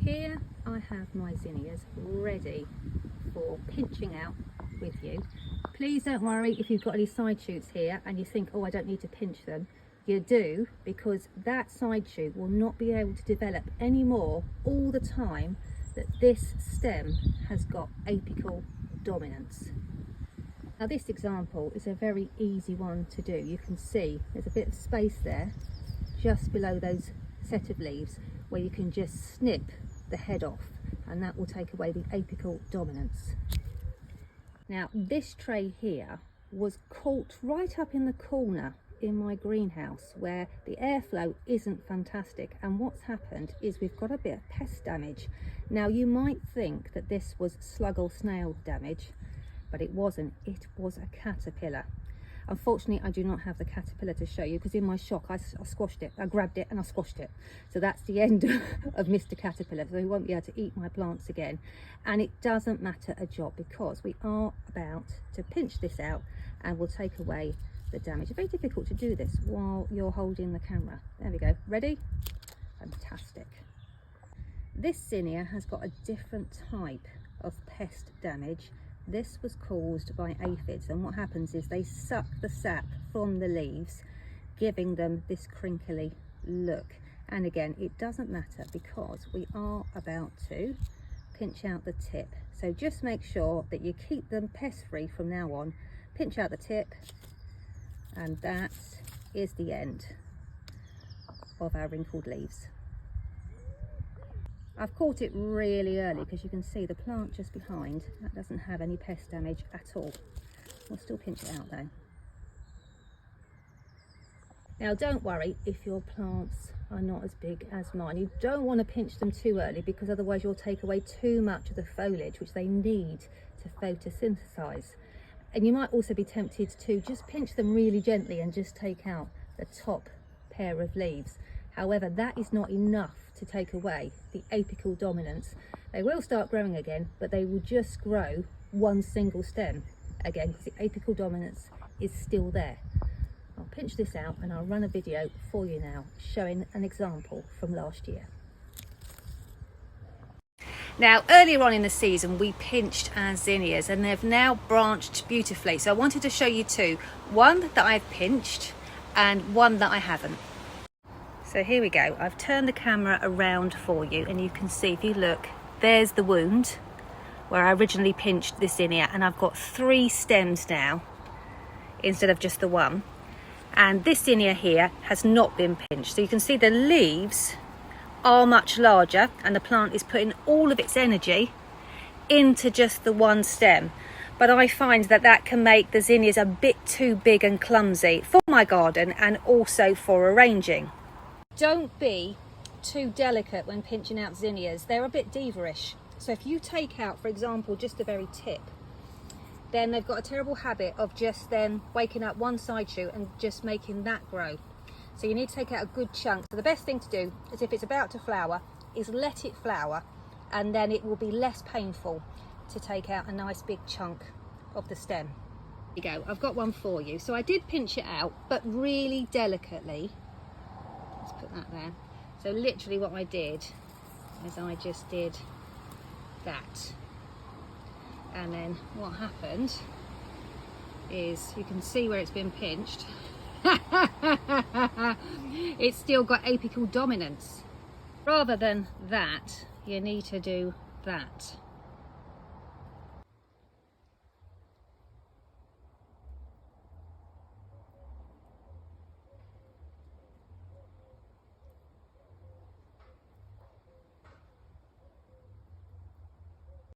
Here I have my zinnias ready for pinching out with you. Please don't worry if you've got any side shoots here and you think, oh, I don't need to pinch them. You do, because that side shoot will not be able to develop anymore all the time that this stem has got apical dominance. Now this example is a very easy one to do. You can see there's a bit of space there just below those set of leaves where you can just snip the head off, and that will take away the apical dominance. Now this tray here was caught right up in the corner in my greenhouse where the airflow isn't fantastic, and what's happened is we've got a bit of pest damage. Now you might think that this was slug or snail damage, but it wasn't. It was a caterpillar. Unfortunately, I do not have the caterpillar to show you because in my shock I squashed it. I grabbed it and I squashed it. So that's the end of Mr. Caterpillar. So he won't be able to eat my plants again. And it doesn't matter a jot because we are about to pinch this out and we'll take away the damage. It's very difficult to do this while you're holding the camera. There we go. Ready? Fantastic. This zinnia has got a different type of pest damage. This was caused by aphids, and what happens is they suck the sap from the leaves, giving them this crinkly look. And again, it doesn't matter because we are about to pinch out the tip. So just make sure that you keep them pest free from now on. Pinch out the tip, and that is the end of our wrinkled leaves. I've caught it really early because you can see the plant just behind, that doesn't have any pest damage at all. We'll still pinch it out though. Now don't worry if your plants are not as big as mine. You don't want to pinch them too early because otherwise you'll take away too much of the foliage which they need to photosynthesize. And you might also be tempted to just pinch them really gently and just take out the top pair of leaves. However, that is not enough to take away the apical dominance. They will start growing again, but they will just grow one single stem again because the apical dominance is still there. I'll pinch this out and I'll run a video for you now showing an example from last year. Now earlier on in the season we pinched our zinnias and they've now branched beautifully. So I wanted to show you two, one that I've pinched and one that I haven't. So here we go, I've turned the camera around for you and you can see, if you look, there's the wound where I originally pinched this zinnia, and I've got 3 stems now instead of just the one. And this zinnia here has not been pinched. So you can see the leaves are much larger and the plant is putting all of its energy into just the one stem. But I find that that can make the zinnias a bit too big and clumsy for my garden and also for arranging. Don't be too delicate when pinching out zinnias. They're a bit diva-ish. So if you take out, for example, just the very tip, then they've got a terrible habit of just then waking up one side shoot and just making that grow. So you need to take out a good chunk. So the best thing to do is, if it's about to flower, is let it flower, and then it will be less painful to take out a nice big chunk of the stem. There you go, I've got one for you. So I did pinch it out, but really delicately. Let's put that there. So literally what I did is I just did that. And then what happened is, you can see where it's been pinched. It's still got apical dominance. Rather than that, you need to do that.